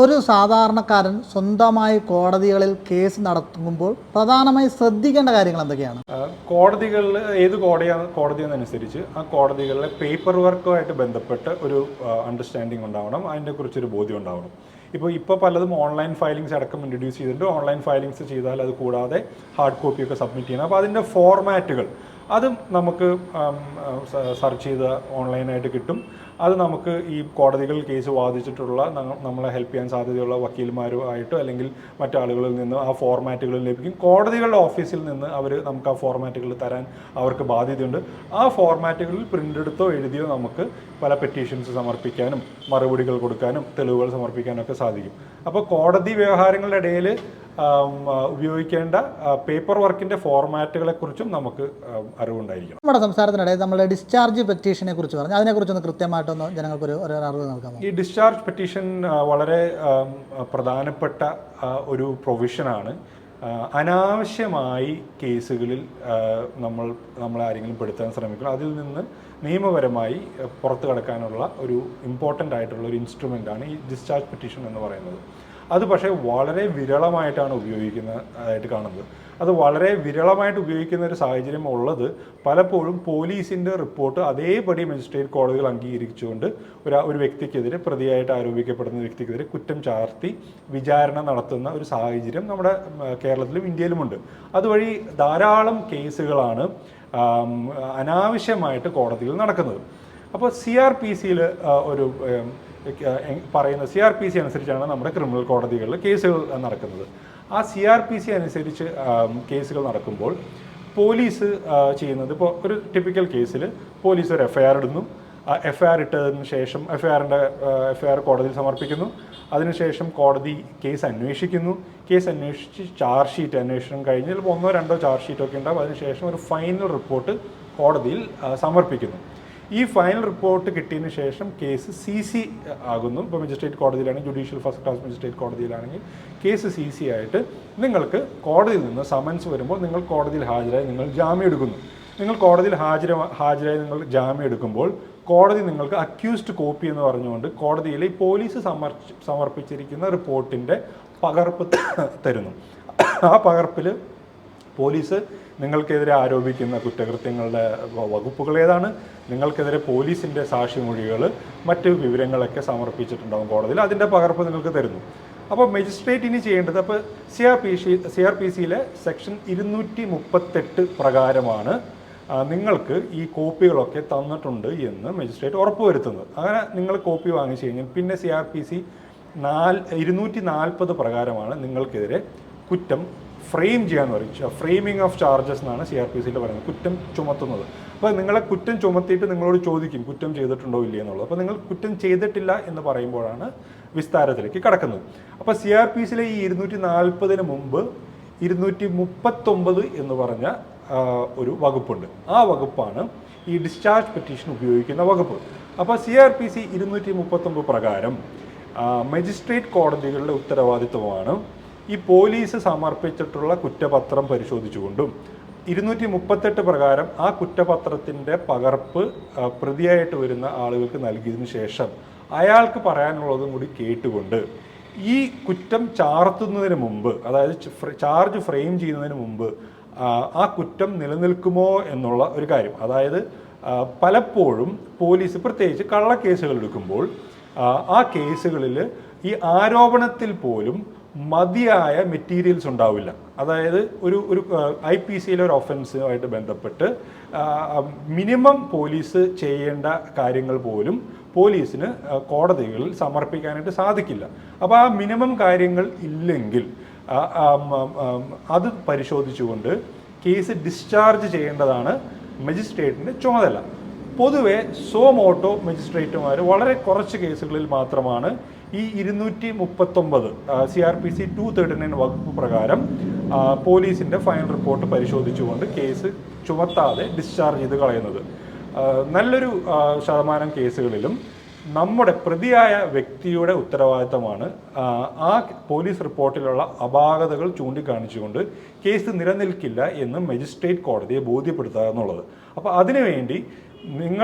ഒരു സാധാരണക്കാരൻ സ്വന്തമായി കോടതികളിൽ കേസ് നടത്തുമ്പോൾ പ്രധാനമായി ശ്രദ്ധിക്കേണ്ട കാര്യങ്ങൾ എന്തൊക്കെയാണ്? കോടതികളിൽ ഏത് കോടതിയെന്നനുസരിച്ച് ആ കോടതികളിലെ പേപ്പർ വർക്കുമായിട്ട് ബന്ധപ്പെട്ട് ഒരു അണ്ടർസ്റ്റാൻഡിങ് ഉണ്ടാവണം, അതിനെക്കുറിച്ചൊരു ബോധ്യം ഉണ്ടാവണം. ഇപ്പോൾ പലതും ഓൺലൈൻ ഫയലിങ്സ് അടക്കം ഇൻട്രൊഡ്യൂസ് ചെയ്തിട്ടുണ്ട്. ഓൺലൈൻ ഫയലിങ്സ് ചെയ്താൽ അത് കൂടാതെ ഹാർഡ് കോപ്പിയൊക്കെ സബ്മിറ്റ് ചെയ്യണം. അപ്പോൾ അതിൻ്റെ ഫോർമാറ്റുകൾ അതും നമുക്ക് സെർച്ച് ചെയ്ത് ഓൺലൈനായിട്ട് കിട്ടും. അത് നമുക്ക് ഈ കോടതികളിൽ കേസ് വാദിച്ചിട്ടുള്ള നമ്മളെ ഹെൽപ്പ് ചെയ്യാൻ സാധ്യതയുള്ള വക്കീൽമാരുമായിട്ടോ അല്ലെങ്കിൽ മറ്റാളുകളിൽ നിന്ന് ആ ഫോർമാറ്റുകൾ ലഭിക്കും. കോടതികളുടെ ഓഫീസിൽ നിന്ന് അവർ നമുക്ക് ആ ഫോർമാറ്റുകൾ തരാൻ അവർക്ക് ബാധ്യതയുണ്ട്. ആ ഫോർമാറ്റുകളിൽ പ്രിൻ്റ് എടുത്തോ എഴുതിയോ നമുക്ക് പല പെറ്റീഷൻസ് സമർപ്പിക്കാനും മറുപടികൾ കൊടുക്കാനും തെളിവുകൾ സമർപ്പിക്കാനും ഒക്കെ സാധിക്കും. അപ്പോൾ കോടതി വ്യവഹാരങ്ങളുടെ ഇടയിൽ ഉപയോഗിക്കേണ്ട പേപ്പർ വർക്കിൻ്റെ ഫോർമാറ്റുകളെ കുറിച്ചും നമുക്ക് അറിവുണ്ടായിരിക്കണം. നമ്മുടെ സംസാരത്തിനിടയിൽ നമ്മുടെ ഡിസ്ചാർജ് പെറ്റീഷനെ കുറിച്ച് പറഞ്ഞു, അതിനെക്കുറിച്ചൊന്ന് കൃത്യമായിട്ടൊന്ന് ജനങ്ങൾക്കൊരു അറിവ് നൽകാമോ? ഈ ഡിസ്ചാർജ് പെറ്റീഷൻ വളരെ പ്രധാനപ്പെട്ട ഒരു പ്രൊവിഷനാണ്. അനാവശ്യമായി കേസുകളിൽ നമ്മളെ ആരെങ്കിലും പെടുത്താൻ ശ്രമിക്കണം, അതിൽ നിന്ന് നിയമപരമായി പുറത്തു കടക്കാനുള്ള ഒരു ഇമ്പോർട്ടൻ്റ് ആയിട്ടുള്ള ഒരു ഇൻസ്ട്രുമെൻ്റാണ് ഈ ഡിസ്ചാർജ് പെറ്റീഷൻ എന്ന് പറയുന്നത്. അത് പക്ഷേ വളരെ വിരളമായിട്ടാണ് ഉപയോഗിക്കുന്നതായിട്ട് കാണുന്നത്. അത് വളരെ വിരളമായിട്ട് ഉപയോഗിക്കുന്ന ഒരു സാഹചര്യം ഉള്ളത് പലപ്പോഴും പോലീസിൻ്റെ റിപ്പോർട്ട് അതേപടി മജിസ്ട്രേറ്റ് കോടതികൾ അംഗീകരിച്ചുകൊണ്ട് ഒരു വ്യക്തിക്കെതിരെ, പ്രതിയായിട്ട് ആരോപിക്കപ്പെടുന്ന വ്യക്തിക്കെതിരെ കുറ്റം ചാർത്തി വിചാരണ നടത്തുന്ന ഒരു സാഹചര്യം നമ്മുടെ കേരളത്തിലും ഇന്ത്യയിലുമുണ്ട്. അതുവഴി ധാരാളം കേസുകളാണ് അനാവശ്യമായിട്ട് കോടതിയിൽ നടക്കുന്നത്. അപ്പോൾ CRPC ഒരു പറയുന്ന CRPC അനുസരിച്ചാണ് നമ്മുടെ ക്രിമിനൽ കോടതികളിൽ കേസുകൾ നടക്കുന്നത്. ആ CRPC അനുസരിച്ച് കേസുകൾ നടക്കുമ്പോൾ പോലീസ് ചെയ്യുന്നത്, ഇപ്പോൾ ഒരു ടിപ്പിക്കൽ കേസിൽ പോലീസ് ഒരു FIR ഇടുന്നു. FIR ഇട്ടതിന് ശേഷം FIR കോടതിയിൽ സമർപ്പിക്കുന്നു. അതിനുശേഷം കോടതി കേസ് അന്വേഷിക്കുന്നു. കേസ് അന്വേഷിച്ച് ചാർജ് ഷീറ്റ് അന്വേഷണം കഴിഞ്ഞ് ചിലപ്പോൾ 1-2 ചാർജ് ഷീറ്റൊക്കെ ഉണ്ടാവും. അതിനുശേഷം ഒരു ഫൈനൽ റിപ്പോർട്ട് കോടതിയിൽ സമർപ്പിക്കുന്നു. ഈ ഫൈനൽ റിപ്പോർട്ട് കിട്ടിയതിന് ശേഷം കേസ് CC ആകുന്നു. ഇപ്പോൾ മജിസ്ട്രേറ്റ് കോടതിയിലാണെങ്കിൽ, ജുഡീഷ്യൽ ഫസ്റ്റ് ക്ലാസ് മജിസ്ട്രേറ്റ് കോടതിയിലാണെങ്കിൽ കേസ് CC ആയിട്ട് നിങ്ങൾക്ക് കോടതിയിൽ നിന്ന് സമൻസ് വരുമ്പോൾ നിങ്ങൾ കോടതിയിൽ ഹാജരായി നിങ്ങൾ ജാമ്യം എടുക്കുന്നു. നിങ്ങൾ കോടതിയിൽ ഹാജരായി നിങ്ങൾ ജാമ്യം എടുക്കുമ്പോൾ കോടതി നിങ്ങൾക്ക് അക്യൂസ്ഡ് കോപ്പി എന്ന് പറഞ്ഞുകൊണ്ട് കോടതിയിൽ ഈ പോലീസ് സമർപ്പിച്ചിരിക്കുന്ന റിപ്പോർട്ടിൻ്റെ പകർപ്പ് തരുന്നു. ആ പകർപ്പിൽ പോലീസ് നിങ്ങൾക്കെതിരെ ആരോപിക്കുന്ന കുറ്റകൃത്യങ്ങളുടെ വകുപ്പുകൾ ഏതാണ്, നിങ്ങൾക്കെതിരെ പോലീസിൻ്റെ സാക്ഷിമൊഴികൾ, മറ്റ് വിവരങ്ങളൊക്കെ സമർപ്പിച്ചിട്ടുണ്ടാകും കോടതിയിൽ. അതിൻ്റെ പകർപ്പ് നിങ്ങൾക്ക് തരുന്നു. അപ്പോൾ മജിസ്ട്രേറ്റ് ഇനി ചെയ്യേണ്ടത്, അപ്പോൾ CRPCയിലെ സെക്ഷൻ 238 പ്രകാരമാണ് നിങ്ങൾക്ക് ഈ കോപ്പികളൊക്കെ തന്നിട്ടുണ്ട് എന്ന് മജിസ്ട്രേറ്റ് ഉറപ്പുവരുത്തുന്നത്. അങ്ങനെ നിങ്ങൾ കോപ്പി വാങ്ങിച്ചു കഴിഞ്ഞാൽ പിന്നെ CRPC 240 പ്രകാരമാണ് നിങ്ങൾക്കെതിരെ കുറ്റം ഫ്രെയിം ചെയ്യാന്ന് പറയും. ഫ്രെയിമിംഗ് ഓഫ് ചാർജസ് എന്നാണ് CRPCയിൽ പറയുന്നത്, കുറ്റം ചുമത്തുന്നത്. അപ്പോൾ നിങ്ങളെ കുറ്റം ചുമത്തിയിട്ട് നിങ്ങളോട് ചോദിക്കും കുറ്റം ചെയ്തിട്ടുണ്ടോ ഇല്ലേ എന്നുള്ളത്. അപ്പോൾ നിങ്ങൾ കുറ്റം ചെയ്തിട്ടില്ല എന്ന് പറയുമ്പോഴാണ് വിസ്താരത്തിലേക്ക് കടക്കുന്നത്. അപ്പോൾ CRPCയിലെ ഈ 240 മുമ്പ് 239 എന്ന് പറഞ്ഞ ഒരു വകുപ്പുണ്ട്. ആ വകുപ്പാണ് ഈ ഡിസ്ചാർജ് പെറ്റീഷൻ ഉപയോഗിക്കുന്ന വകുപ്പ്. അപ്പോൾ CRPC 239 പ്രകാരം മജിസ്ട്രേറ്റ് കോടതികളുടെ ഉത്തരവാദിത്വമാണ് ഈ പോലീസ് സമർപ്പിച്ചിട്ടുള്ള കുറ്റപത്രം പരിശോധിച്ചുകൊണ്ടും 238 പ്രകാരം ആ കുറ്റപത്രത്തിൻ്റെ പകർപ്പ് പ്രതിയായിട്ട് വരുന്ന ആളുകൾക്ക് നൽകിയതിനു ശേഷം അയാൾക്ക് പറയാനുള്ളതും കൂടി കേട്ടുകൊണ്ട് ഈ കുറ്റം ചാർത്തുന്നതിന് മുമ്പ്, അതായത് ചാർജ് ഫ്രെയിം ചെയ്യുന്നതിന് മുമ്പ് ആ കുറ്റം നിലനിൽക്കുമോ എന്നുള്ള ഒരു കാര്യം. അതായത് പലപ്പോഴും പോലീസ് പ്രത്യേകിച്ച് കള്ളക്കേസുകൾ എടുക്കുമ്പോൾ ആ കേസുകളിൽ ഈ ആരോപണത്തിൽ പോലും മതിയായ മെറ്റീരിയൽസ് ഉണ്ടാവില്ല. അതായത് ഒരു IPCയിലെ ഒരു ഒഫൻസുമായിട്ട് ബന്ധപ്പെട്ട് മിനിമം പോലീസ് ചെയ്യേണ്ട കാര്യങ്ങൾ പോലും പോലീസിന് കോടതികളിൽ സമർപ്പിക്കാനായിട്ട് സാധിക്കില്ല. അപ്പോൾ ആ മിനിമം കാര്യങ്ങൾ ഇല്ലെങ്കിൽ അത് പരിശോധിച്ചുകൊണ്ട് കേസ് ഡിസ്ചാർജ് ചെയ്യേണ്ടതാണ് മജിസ്ട്രേറ്റിൻ്റെ ചുമതല. പൊതുവെ സോമോട്ടോ മജിസ്ട്രേറ്റുമാർ വളരെ കുറച്ച് കേസുകളിൽ മാത്രമാണ് ഈ 239 CRPC 239 വകുപ്പ് പ്രകാരം പോലീസിൻ്റെ ഫൈനൽ റിപ്പോർട്ട് പരിശോധിച്ചുകൊണ്ട് കേസ് ചുമത്താതെ ഡിസ്ചാർജ് ചെയ്ത് കളയുന്നത്. നല്ലൊരു ശതമാനം കേസുകളിലും നമ്മുടെ പ്രതിയായ വ്യക്തിയുടെ ഉത്തരവാദിത്തമാണ് ആ പോലീസ് റിപ്പോർട്ടിലുള്ള അപാകതകൾ ചൂണ്ടിക്കാണിച്ചുകൊണ്ട് കേസ് നിലനിൽക്കില്ല എന്ന് മജിസ്ട്രേറ്റ് കോടതിയെ ബോധ്യപ്പെടുത്തുക എന്നുള്ളത്. അപ്പോൾ അതിനുവേണ്ടി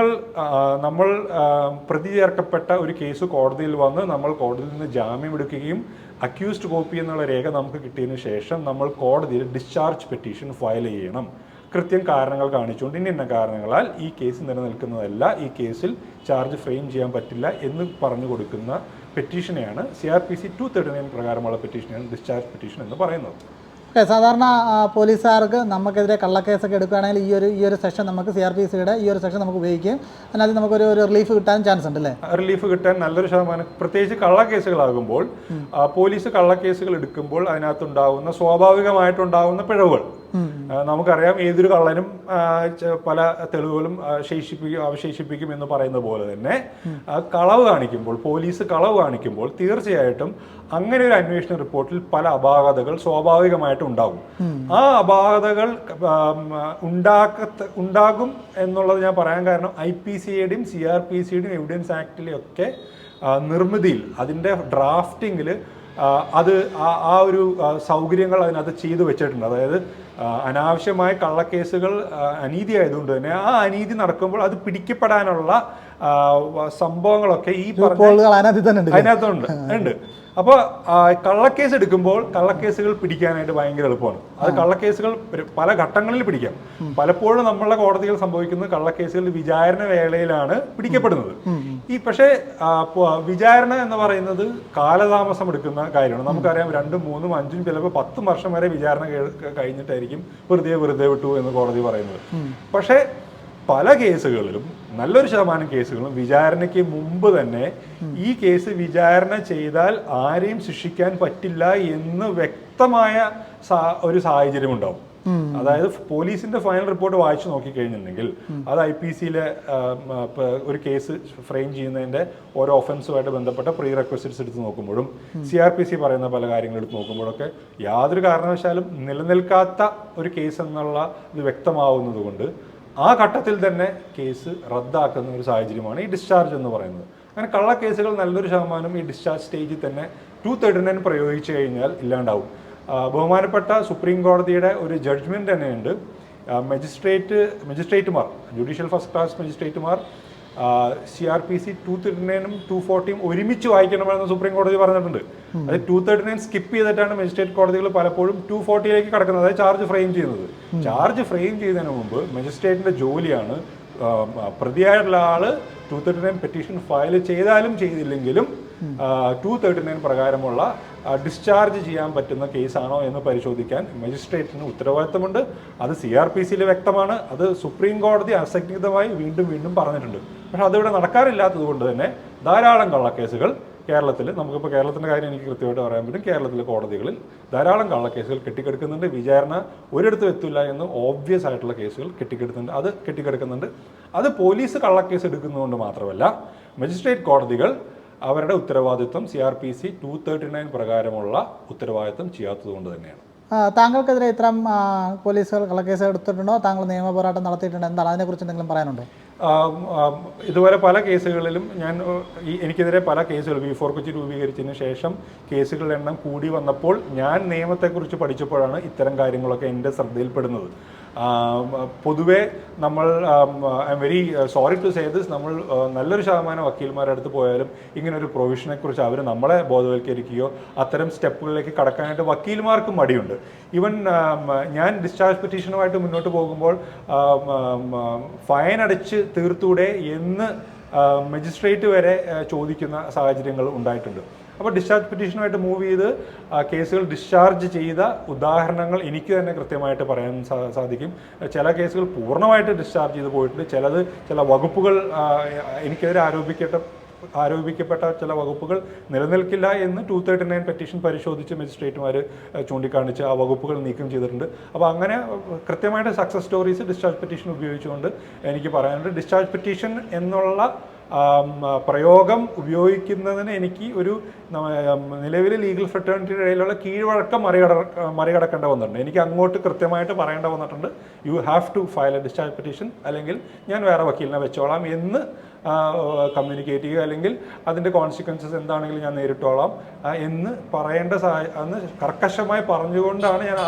നമ്മൾ പ്രതി ചേർക്കപ്പെട്ട ഒരു കേസ് കോടതിയിൽ വന്ന് നമ്മൾ കോടതിയിൽ നിന്ന് ജാമ്യം എടുക്കുകയും അക്യൂസ്ഡ് കോപ്പി എന്നുള്ള രേഖ നമുക്ക് കിട്ടിയതിന് ശേഷം നമ്മൾ കോടതിയിൽ ഡിസ്ചാർജ് പെറ്റീഷൻ ഫയൽ ചെയ്യണം. കൃത്യം കാരണങ്ങൾ കാണിച്ചുകൊണ്ട് ഇന്ന കാരണങ്ങളാൽ ഈ കേസ് നിലനിൽക്കുന്നതല്ല, ഈ കേസിൽ ചാർജ് ഫ്രെയിം ചെയ്യാൻ പറ്റില്ല എന്ന് പറഞ്ഞു കൊടുക്കുന്ന പെറ്റീഷനെയാണ് CRPC 239 പ്രകാരമുള്ള പെറ്റീഷനെയാണ് ഡിസ്ചാർജ് പെറ്റീഷൻ എന്ന് പറയുന്നത്. ഓക്കെ, സാധാരണ പോലീസുകാർക്ക് നമുക്കെതിരെ കള്ളക്കേസൊക്കെ എടുക്കുകയാണെങ്കിൽ ഈ ഒരു സെക്ഷൻ നമുക്ക് CRPCയുടെ ഈ ഒരു സെക്ഷൻ നമുക്ക് ഉപയോഗിക്കും, അതിനകത്ത് നമുക്കൊരു റിലീഫ് കിട്ടാൻ ചാൻസ് ഉണ്ട് അല്ലേ? റിലീഫ് കിട്ടാൻ നല്ലൊരു ശതമാനം, പ്രത്യേകിച്ച് കള്ളക്കേസുകളാകുമ്പോൾ പോലീസ് കള്ളക്കേസുകൾ എടുക്കുമ്പോൾ അതിനകത്തുണ്ടാകുന്ന സ്വാഭാവികമായിട്ടുണ്ടാകുന്ന പിഴവുകൾ നമുക്കറിയാം. ഏതൊരു കള്ളനും പല തെളിവുകളും അവശേഷിപ്പിക്കും എന്ന് പറയുന്ന പോലെ തന്നെ കളവ് കാണിക്കുമ്പോൾ, പോലീസ് കളവ് കാണിക്കുമ്പോൾ തീർച്ചയായിട്ടും അങ്ങനെ ഒരു അന്വേഷണ റിപ്പോർട്ടിൽ പല അപാകതകൾ സ്വാഭാവികമായിട്ടും ഉണ്ടാകും. ആ അപാകതകൾ ഉണ്ടാകും എന്നുള്ളത് ഞാൻ പറയാൻ കാരണം IPCയുടെയും CRPCയുടെയും എവിഡൻസ് ആക്ടിലെയും ഒക്കെ നിർമ്മിതിയിൽ, അതിൻ്റെ ഡ്രാഫ്റ്റിങ്ങിൽ അത് ആ ഒരു സൗകര്യങ്ങൾ അതിനകത്ത് ചെയ്തു വെച്ചിട്ടുണ്ട്. അതായത് അനാവശ്യമായ കള്ളക്കേസുകൾ അനീതി ആയതുകൊണ്ട് തന്നെ ആ അനീതി നടക്കുമ്പോൾ അത് പിടിക്കപ്പെടാനുള്ള സംഭവങ്ങളൊക്കെ ഈ അതിനകത്തുണ്ട്. അപ്പോൾ കള്ളക്കേസ് എടുക്കുമ്പോൾ കള്ളക്കേസുകൾ പിടിക്കാനായിട്ട് ഭയങ്കര എളുപ്പമാണ്. അത് കള്ളക്കേസുകൾ പല ഘട്ടങ്ങളിൽ പിടിക്കാം. പലപ്പോഴും നമ്മളുടെ കോടതികൾ സംഭവിക്കുന്നത് കള്ളക്കേസുകൾ വിചാരണ വേളയിലാണ് പിടിക്കപ്പെടുന്നത്. പക്ഷേ വിചാരണ എന്ന് പറയുന്നത് കാലതാമസം എടുക്കുന്ന കാര്യമാണ്. നമുക്കറിയാം 2, 3, 5 ചിലപ്പോൾ 10 വർഷം വരെ വിചാരണ കഴിഞ്ഞിട്ടായിരിക്കും വെറുതെ വിട്ടു എന്ന് കോടതി പറയുന്നത്. പക്ഷേ പല കേസുകളിലും, നല്ലൊരു ശതമാനം കേസുകളും വിചാരണയ്ക്ക് മുമ്പ് തന്നെ ഈ കേസ് വിചാരണ ചെയ്താൽ ആരെയും ശിക്ഷിക്കാൻ പറ്റില്ല എന്ന് വ്യക്തമായ ഒരു സാഹചര്യം ഉണ്ടാവും. അതായത് പോലീസിന്റെ ഫൈനൽ റിപ്പോർട്ട് വായിച്ചു നോക്കിക്കഴിഞ്ഞിട്ടുണ്ടെങ്കിൽ അത് IPCയിലെ ഒരു കേസ് ഫ്രെയിം ചെയ്യുന്നതിന്റെ ഓരോ ഒഫൻസുമായിട്ട് ബന്ധപ്പെട്ട പ്രീ റെക്വസിറ്റ്സ് എടുത്ത് നോക്കുമ്പോഴും CRPC പറയുന്ന പല കാര്യങ്ങൾ എടുത്ത് നോക്കുമ്പോഴൊക്കെ യാതൊരു കാരണവശാലും നിലനിൽക്കാത്ത ഒരു കേസ് എന്നുള്ള ഇത് വ്യക്തമാവുന്നത് കൊണ്ട് ആ ഘട്ടത്തിൽ തന്നെ കേസ് റദ്ദാക്കുന്ന ഒരു സാഹചര്യമാണ് ഈ ഡിസ്ചാർജ് എന്ന് പറയുന്നത്. അങ്ങനെ കള്ളക്കേസുകൾ നല്ലൊരു ശതമാനം ഈ ഡിസ്ചാർജ് സ്റ്റേജിൽ തന്നെ 239 പ്രയോഗിച്ചു കഴിഞ്ഞാൽ ഇല്ലാണ്ടാവും. ബഹുമാനപ്പെട്ട സുപ്രീം കോടതിയുടെ ഒരു ജഡ്ജ്മെന്റ് തന്നെയുണ്ട്. മജിസ്ട്രേറ്റുമാർ, ജുഡീഷ്യൽ ഫസ്റ്റ് ക്ലാസ് മജിസ്ട്രേറ്റുമാർ CRPC 239 240 ഒരുമിച്ച് വായിക്കണമെന്ന് സുപ്രീം കോടതി പറഞ്ഞിട്ടുണ്ട്. അത് 239 സ്കിപ്പ് ചെയ്തിട്ടാണ് മജിസ്ട്രേറ്റ് കോടതികൾ പലപ്പോഴും 240 കടക്കുന്നത്, അതായത് ചാർജ് ഫ്രെയിം ചെയ്യുന്നത്. ചാർജ് ഫ്രെയിം ചെയ്യുന്നതിന് മുമ്പ് മജിസ്ട്രേറ്റിന്റെ ജോലിയാണ് പ്രതിയായിട്ടുള്ള ആള് 239 പെറ്റീഷൻ ഫയൽ ചെയ്താലും ചെയ്തില്ലെങ്കിലും 239 പ്രകാരമുള്ള ഡിസ്ചാർജ് ചെയ്യാൻ പറ്റുന്ന കേസാണോ എന്ന് പരിശോധിക്കാൻ മജിസ്ട്രേറ്റിന് ഉത്തരവാദിത്തമുണ്ട്. അത് CRPCയിൽ വ്യക്തമാണ്. അത് സുപ്രീം കോടതി അസംഖ്യമായി വീണ്ടും പറഞ്ഞിട്ടുണ്ട്. പക്ഷെ അതിവിടെ നടക്കാറില്ലാത്തത് കൊണ്ട് തന്നെ ധാരാളം കള്ളക്കേസുകൾ കേരളത്തിൽ, നമുക്കിപ്പോൾ കേരളത്തിൻ്റെ കാര്യം എനിക്ക് കൃത്യമായിട്ട് പറയാൻ പറ്റും, കേരളത്തിലെ കോടതികളിൽ ധാരാളം കള്ളക്കേസുകൾ കെട്ടിക്കിടക്കുന്നുണ്ട്. വിചാരണ ഒരിടത്തും എത്തില്ല എന്ന് ഓബ്വിയസ് ആയിട്ടുള്ള കേസുകൾ കെട്ടിക്കിടക്കുന്നുണ്ട്. അത് പോലീസ് കള്ളക്കേസ് എടുക്കുന്നതുകൊണ്ട് മാത്രമല്ല, മജിസ്ട്രേറ്റ് കോടതികൾ അവരുടെ ഉത്തരവാദിത്വം CRPC 239 പ്രകാരമുള്ള ഉത്തരവാദിത്വം ചെയ്യാത്തത് കൊണ്ട് തന്നെയാണ്. താങ്കൾക്കെതിരെ ഇത്തരം പോലീസുകൾ കള്ളക്കേസ് എടുത്തിട്ടുണ്ടോ? താങ്കൾ നിയമ പോരാട്ടം നടത്തിയിട്ടുണ്ടോ? എന്താണ് അതിനെക്കുറിച്ച് എന്തെങ്കിലും പറയാനുണ്ടോ? ഇതുപോലെ പല കേസുകളിലും എനിക്കെതിരെ പല കേസുകൾ V4 കൊച്ചി രൂപീകരിച്ചതിന് ശേഷം കേസുകളുടെ എണ്ണം കൂടി വന്നപ്പോൾ ഞാൻ നിയമത്തെക്കുറിച്ച് പഠിച്ചപ്പോഴാണ് ഇത്തരം കാര്യങ്ങളൊക്കെ എൻ്റെ ശ്രദ്ധയിൽപ്പെടുന്നത്. പൊതുവെ നമ്മൾ I am very sorry to say this, നമ്മൾ നല്ലൊരു ശതമാനം വക്കീൽമാരുടെ അടുത്ത് പോയാലും ഇങ്ങനൊരു പ്രൊവിഷനെ കുറിച്ച് അവർ നമ്മളെ ബോധവൽക്കരിക്കുകയോ അത്തരം സ്റ്റെപ്പുകളിലേക്ക് കടക്കാനായിട്ട് വക്കീൽമാർക്ക് മടിയുണ്ട്. ഈവൻ ഞാൻ ഡിസ്ചാർജ് പെറ്റീഷനുമായിട്ട് മുന്നോട്ട് പോകുമ്പോൾ ഫൈൻ അടച്ച് തീർത്തൂടെ എന്ന് മജിസ്ട്രേറ്റ് വരെ ചോദിക്കുന്ന സാഹചര്യങ്ങൾ ഉണ്ടായിട്ടുണ്ട്. അപ്പോൾ ഡിസ്ചാർജ് പെറ്റീഷനുമായിട്ട് മൂവ് ചെയ്ത് കേസുകൾ ഡിസ്ചാർജ് ചെയ്ത ഉദാഹരണങ്ങൾ എനിക്ക് തന്നെ കൃത്യമായിട്ട് പറയാൻ സാധിക്കും. ചില കേസുകൾ പൂർണ്ണമായിട്ട് ഡിസ്ചാർജ് ചെയ്ത് പോയിട്ടുണ്ട്. ചില വകുപ്പുകൾ എനിക്കെതിരെ ആരോപിക്കപ്പെട്ട ചില വകുപ്പുകൾ നിലനിൽക്കില്ല എന്ന് 239 പെറ്റീഷൻ പരിശോധിച്ച് മജിസ്ട്രേറ്റുമാർ ചൂണ്ടിക്കാണിച്ച് ആ വകുപ്പുകൾ നീക്കം ചെയ്തിട്ടുണ്ട്. അപ്പോൾ അങ്ങനെ കൃത്യമായിട്ട് സക്സസ് സ്റ്റോറീസ് ഡിസ്ചാർജ് പെറ്റീഷൻ ഉപയോഗിച്ചുകൊണ്ട് എനിക്ക് പറയാനുണ്ട്. ഡിസ്ചാർജ് പെറ്റീഷൻ എന്നുള്ള പ്രയോഗം ഉപയോഗിക്കുന്നതിന് എനിക്ക് ഒരു നിലവിലെ ലീഗൽ ഫ്രട്ടേണിറ്റിയുടെ ഇടയിലുള്ള കീഴ്വഴക്കം മറികടക്കേണ്ട വന്നിട്ടുണ്ട്. എനിക്ക് അങ്ങോട്ട് കൃത്യമായിട്ട് പറയേണ്ട വന്നിട്ടുണ്ട്, you have to file a discharge petition, അല്ലെങ്കിൽ ഞാൻ വേറെ വക്കീലിനെ വെച്ചോളാം എന്ന് കമ്മ്യൂണിക്കേറ്റ് ചെയ്യുക, അല്ലെങ്കിൽ അതിൻ്റെ കോൺസിക്വൻസസ് എന്താണെങ്കിലും ഞാൻ നേരിട്ടോളാം എന്ന് അന്ന് കർക്കശമായി പറഞ്ഞുകൊണ്ടാണ് ഞാൻ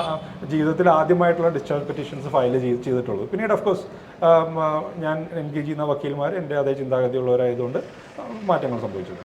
ജീവിതത്തിൽ ആദ്യമായിട്ടുള്ള ഡിസ്ചാർജ് പെറ്റീഷൻസ് ഫയൽ ചെയ്തിട്ടുള്ളത്. പിന്നീട് ഓഫ് കോഴ്സ് ഞാൻ എൻഗേജ് ചെയ്യുന്ന വക്കീൽമാർ എൻ്റെ അതേ ചിന്താഗതിയുള്ളവരായതുകൊണ്ട് മാറ്റങ്ങൾ സംഭവിച്ചത്.